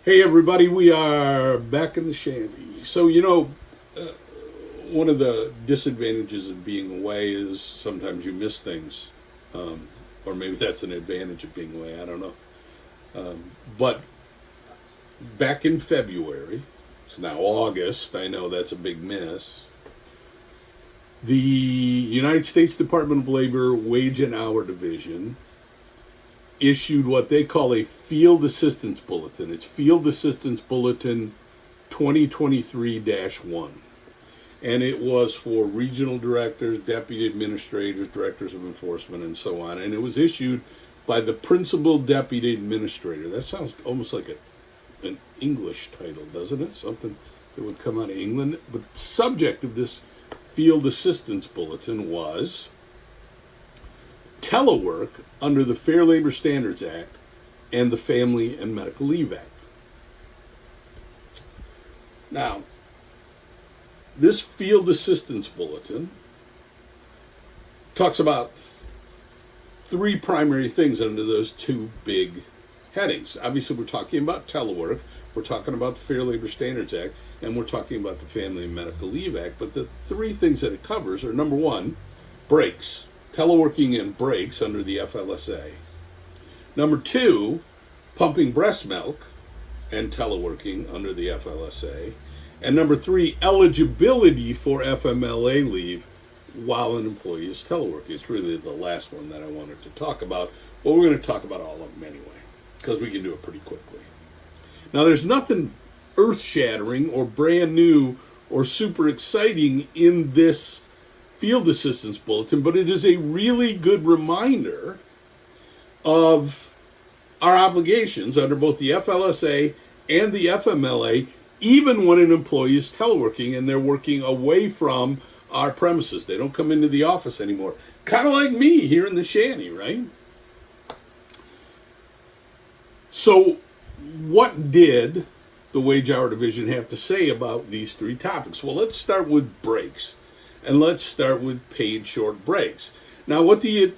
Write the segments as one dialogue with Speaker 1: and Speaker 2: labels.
Speaker 1: Hey everybody, we are back in the shanty. So, one of the disadvantages of being away is sometimes you miss things. Or maybe that's an advantage of being away, I don't know. But back in February, it's now August, I know that's a big miss. The United States Department of Labor Wage and Hour Division issued what they call a Field Assistance Bulletin. It's Field Assistance Bulletin 2023-1. And it was for regional directors, deputy administrators, directors of enforcement, and so on. And it was issued by the Principal Deputy Administrator. That sounds almost like an English title, doesn't it? Something that would come out of England. But the subject of this Field Assistance Bulletin was telework under the Fair Labor Standards Act and the Family and Medical Leave Act. Now, this Field Assistance Bulletin talks about three primary things under those two big headings. Obviously, we're talking about telework, we're talking about the Fair Labor Standards Act, and we're talking about the Family and Medical Leave Act. But the three things that it covers are, number one, breaks. Teleworking and breaks under the FLSA. Number two, pumping breast milk and teleworking under the FLSA. And number three, eligibility for FMLA leave while an employee is teleworking. It's really the last one that I wanted to talk about, but we're going to talk about all of them anyway, because we can do it pretty quickly. Now, there's nothing earth-shattering or brand new or super exciting in this Field Assistance Bulletin, but it is a really good reminder of our obligations under both the FLSA and the FMLA, even when an employee is teleworking and they're working away from our premises. They don't come into the office anymore. Kind of like me here in the shanty, right? So, what did the Wage Hour Division have to say about these three topics? Well, let's start with breaks. And let's start with paid short breaks. Now, what the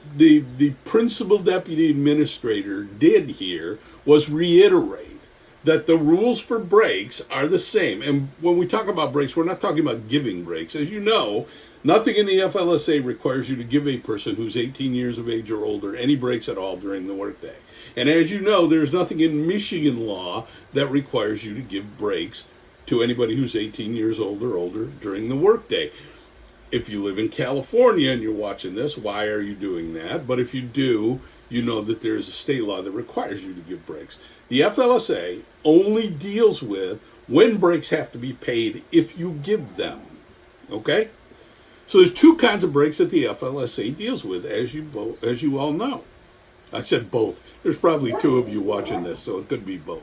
Speaker 1: Principal Deputy Administrator did here was reiterate that the rules for breaks are the same. And when we talk about breaks, we're not talking about giving breaks. As you know, nothing in the FLSA requires you to give a person who's 18 years of age or older any breaks at all during the workday. And as you know, there's nothing in Michigan law that requires you to give breaks to anybody who's 18 years old or older during the workday. If you live in California and you're watching this, why are you doing that? But if you do, you know that there's a state law that requires you to give breaks. The FLSA only deals with when breaks have to be paid if you give them. Okay? So there's two kinds of breaks that the FLSA deals with, as you all know. I said both. There's probably two of you watching this, so it could be both.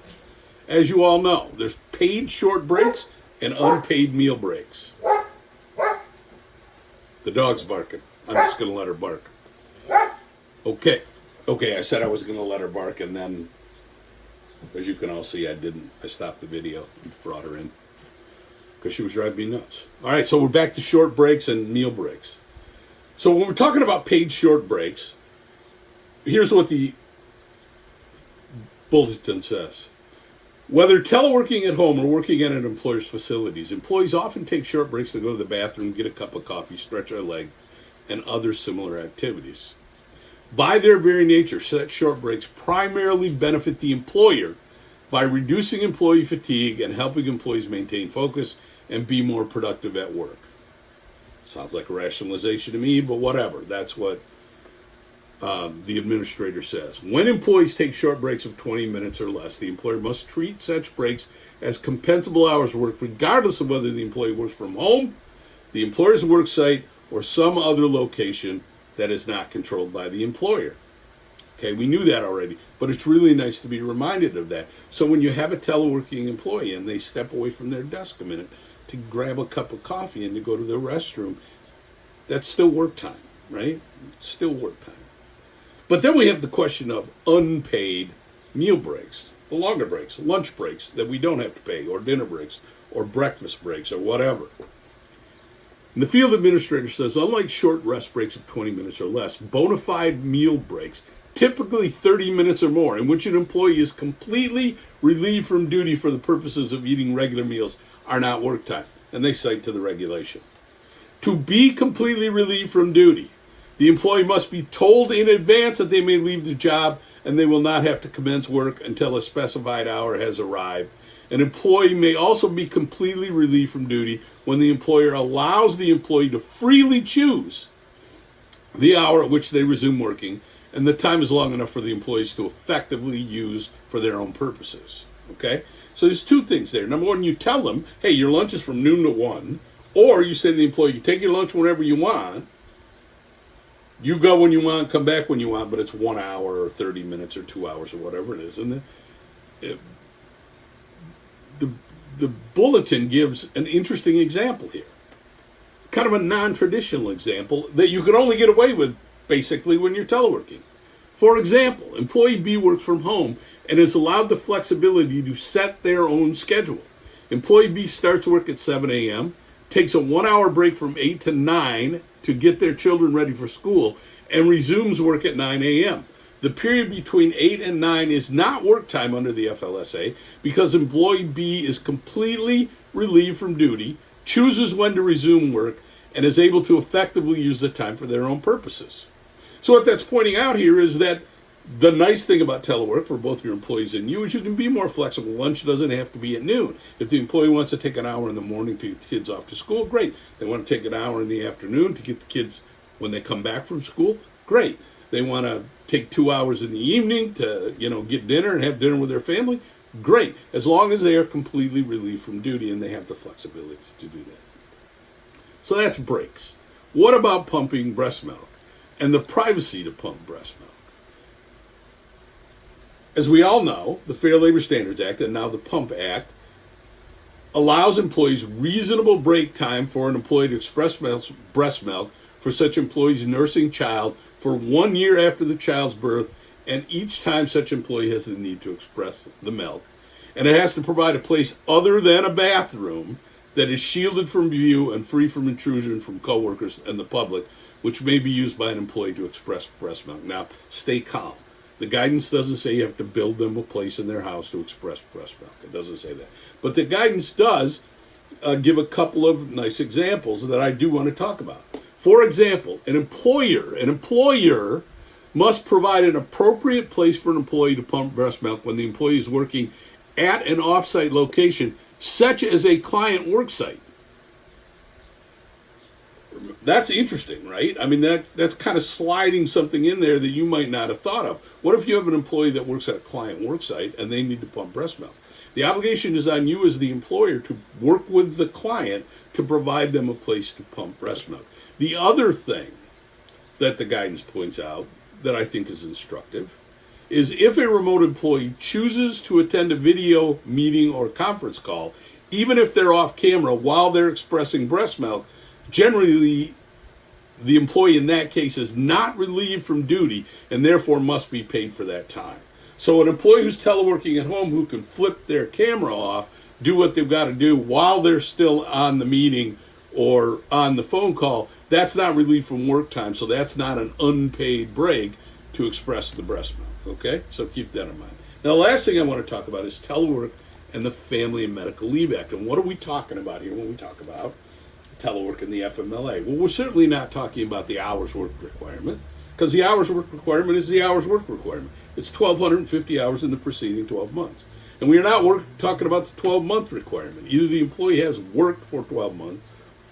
Speaker 1: As you all know, there's paid short breaks and unpaid meal breaks. The dog's barking. I'm just going to let her bark. Okay, I said I was going to let her bark, and then, as you can all see, I didn't. I stopped the video and brought her in because she was driving me nuts. All right, so we're back to short breaks and meal breaks. So when we're talking about paid short breaks, here's what the bulletin says. Whether teleworking at home or working at an employer's facilities, employees often take short breaks to go to the bathroom, get a cup of coffee, stretch their leg, and other similar activities. By their very nature, such short breaks primarily benefit the employer by reducing employee fatigue and helping employees maintain focus and be more productive at work. Sounds like a rationalization to me, but whatever. That's what the administrator says. When employees take short breaks of 20 minutes or less, the employer must treat such breaks as compensable hours worked, regardless of whether the employee works from home, the employer's work site, or some other location that is not controlled by the employer. Okay, we knew that already, but it's really nice to be reminded of that. So when you have a teleworking employee and they step away from their desk a minute to grab a cup of coffee and to go to the restroom, that's still work time, right? It's still work time. But then we have the question of unpaid meal breaks, the longer breaks, lunch breaks that we don't have to pay, or dinner breaks, or breakfast breaks, or whatever. And the field administrator says, unlike short rest breaks of 20 minutes or less, bona fide meal breaks typically 30 minutes or more, in which an employee is completely relieved from duty for the purposes of eating regular meals are not work time. And they cite to the regulation. To be completely relieved from duty, the employee must be told in advance that they may leave the job and they will not have to commence work until a specified hour has arrived. An employee may also be completely relieved from duty when the employer allows the employee to freely choose the hour at which they resume working, and the time is long enough for the employees to effectively use for their own purposes. Okay? So there's two things there. Number one, you tell them, hey, your lunch is from noon to 1, or you say to the employee, you take your lunch whenever you want, you go when you want, come back when you want, but it's 1 hour or 30 minutes or 2 hours or whatever it is. And the Bulletin gives an interesting example here. Kind of a non-traditional example that you could only get away with, basically, when you're teleworking. For example, employee B works from home and is allowed the flexibility to set their own schedule. Employee B starts work at 7 a.m., takes a 1 hour break from 8 to 9 to get their children ready for school, and resumes work at 9 a.m. The period between 8 and 9 is not work time under the FLSA because employee B is completely relieved from duty, chooses when to resume work, and is able to effectively use the time for their own purposes. So what that's pointing out here is that the nice thing about telework for both your employees and you is you can be more flexible. Lunch doesn't have to be at noon. If the employee wants to take an hour in the morning to get the kids off to school, great. They want to take an hour in the afternoon to get the kids when they come back from school, great. They want to take 2 hours in the evening to, get dinner and have dinner with their family, great. As long as they are completely relieved from duty and they have the flexibility to do that. So that's breaks. What about pumping breast milk and the privacy to pump breast milk? As we all know, the Fair Labor Standards Act and now the Pump Act allows employees reasonable break time for an employee to express breast milk for such employee's nursing child for 1 year after the child's birth, and each time such employee has the need to express the milk. And it has to provide a place other than a bathroom that is shielded from view and free from intrusion from coworkers and the public, which may be used by an employee to express breast milk. Now, stay calm. The guidance doesn't say you have to build them a place in their house to express breast milk. It doesn't say that. But the guidance does give a couple of nice examples that I do want to talk about. For example, an employer must provide an appropriate place for an employee to pump breast milk when the employee is working at an off-site location, such as a client worksite. That's interesting, right? I mean, that's kind of sliding something in there that you might not have thought of. What if you have an employee that works at a client worksite and they need to pump breast milk? The obligation is on you as the employer to work with the client to provide them a place to pump breast milk. The other thing that the guidance points out that I think is instructive is if a remote employee chooses to attend a video meeting or conference call, even if they're off camera while they're expressing breast milk, generally the employee in that case is not relieved from duty and therefore must be paid for that time. So an employee who's teleworking at home who can flip their camera off, do what they've got to do while they're still on the meeting or on the phone call, that's not relieved from work time, so that's not an unpaid break to express the breast milk, okay? So keep that in mind. Now, the last thing I want to talk about is telework and the Family and Medical Leave Act. And what are we talking about here when we talk about telework and the FMLA? Well, we're certainly not talking about the hours work requirement, because the hours work requirement is the hours work requirement. It's 1,250 hours in the preceding 12 months. And we are not talking about the 12-month requirement. Either the employee has worked for 12 months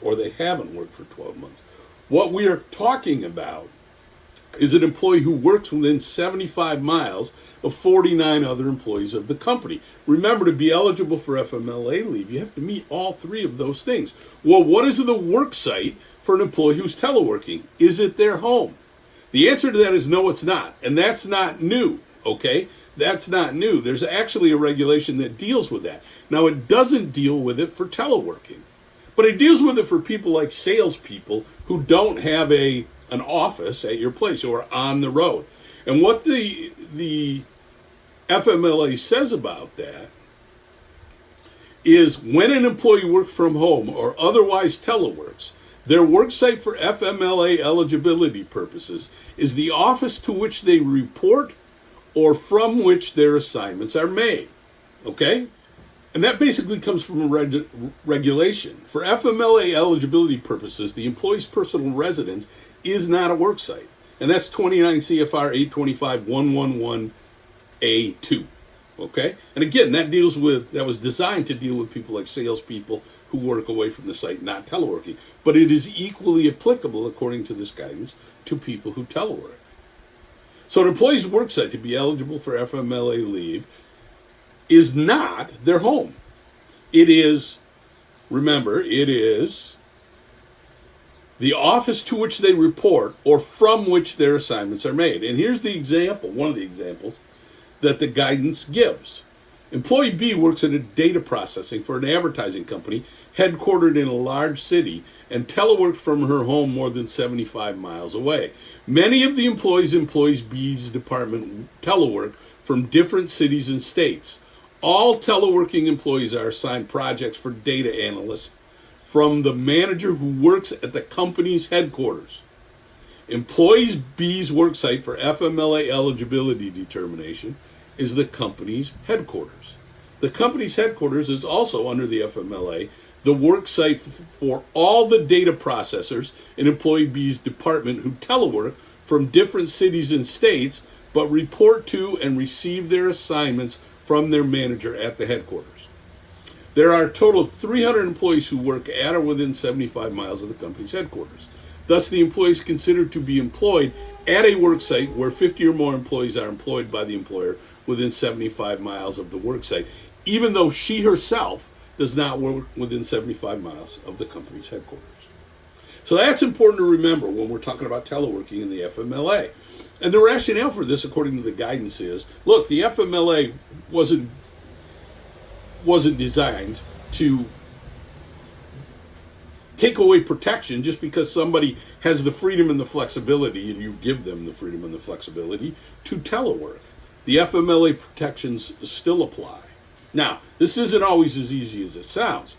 Speaker 1: or they haven't worked for 12 months. What we are talking about is an employee who works within 75 miles of 49 other employees of the company. Remember, to be eligible for FMLA leave, you have to meet all three of those things. Well, what is the work site for an employee who's teleworking? Is it their home? The answer to that is no, it's not. And that's not new, okay? That's not new. There's actually a regulation that deals with that. Now, it doesn't deal with it for teleworking, but it deals with it for people like salespeople who don't have an office at your place or on the road. And what the FMLA says about that is when an employee works from home or otherwise teleworks, Their worksite for FMLA eligibility purposes is the office to which they report or from which their assignments are made. Okay? And that basically comes from a regulation. For FMLA eligibility purposes, the employee's personal residence is not a worksite. And that's 29 CFR 825.111A2. Okay? And again, that was designed to deal with people like salespeople who work away from the site, not teleworking. But it is equally applicable, according to this guidance, to people who telework. So an employee's worksite to be eligible for FMLA leave is not their home. It is, remember, it is the office to which they report or from which their assignments are made. And here's the example, one of the examples that the guidance gives. Employee B works in a data processing for an advertising company headquartered in a large city and teleworks from her home more than 75 miles away. Many of the employees B's department telework from different cities and states. All teleworking employees are assigned projects for data analysts from the manager who works at the company's headquarters. Employees B's worksite for FMLA eligibility determination is the company's headquarters. The company's headquarters is also under the FMLA the worksite for all the data processors in employee B's department who telework from different cities and states but report to and receive their assignments from their manager at the headquarters. There are a total of 300 employees who work at or within 75 miles of the company's headquarters. Thus, the employee is considered to be employed at a worksite where 50 or more employees are employed by the employer within 75 miles of the worksite, even though she herself does not work within 75 miles of the company's headquarters. So that's important to remember when we're talking about teleworking in the FMLA. And the rationale for this, according to the guidance, is, look, the FMLA wasn't designed to take away protection just because somebody has the freedom and the flexibility, and you give them the freedom and the flexibility to telework. The FMLA protections still apply. Now, this isn't always as easy as it sounds,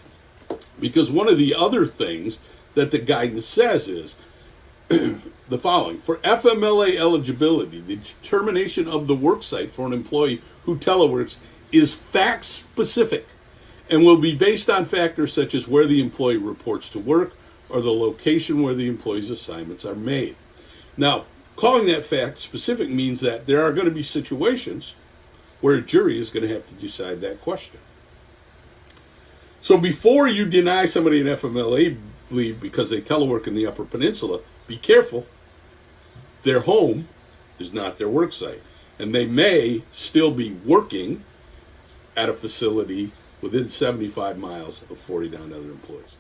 Speaker 1: because one of the other things that the guidance says is the following. For FMLA eligibility, the determination of the worksite for an employee who teleworks is fact-specific and will be based on factors such as where the employee reports to work or the location where the employee's assignments are made. Now, calling that fact-specific means that there are going to be situations where a jury is going to have to decide that question. So before you deny somebody an FMLA leave because they telework in the Upper Peninsula, be careful. Their home is not their work site, and they may still be working at a facility within 75 miles of 40 down other employees.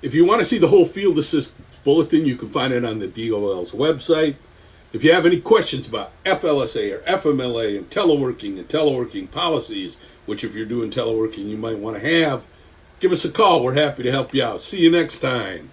Speaker 1: If you want to see the whole field assistance bulletin, you can find it on the DOL's website. If you have any questions about FLSA or FMLA and teleworking policies, which if you're doing teleworking you might want to have, give us a call. We're happy to help you out. See you next time.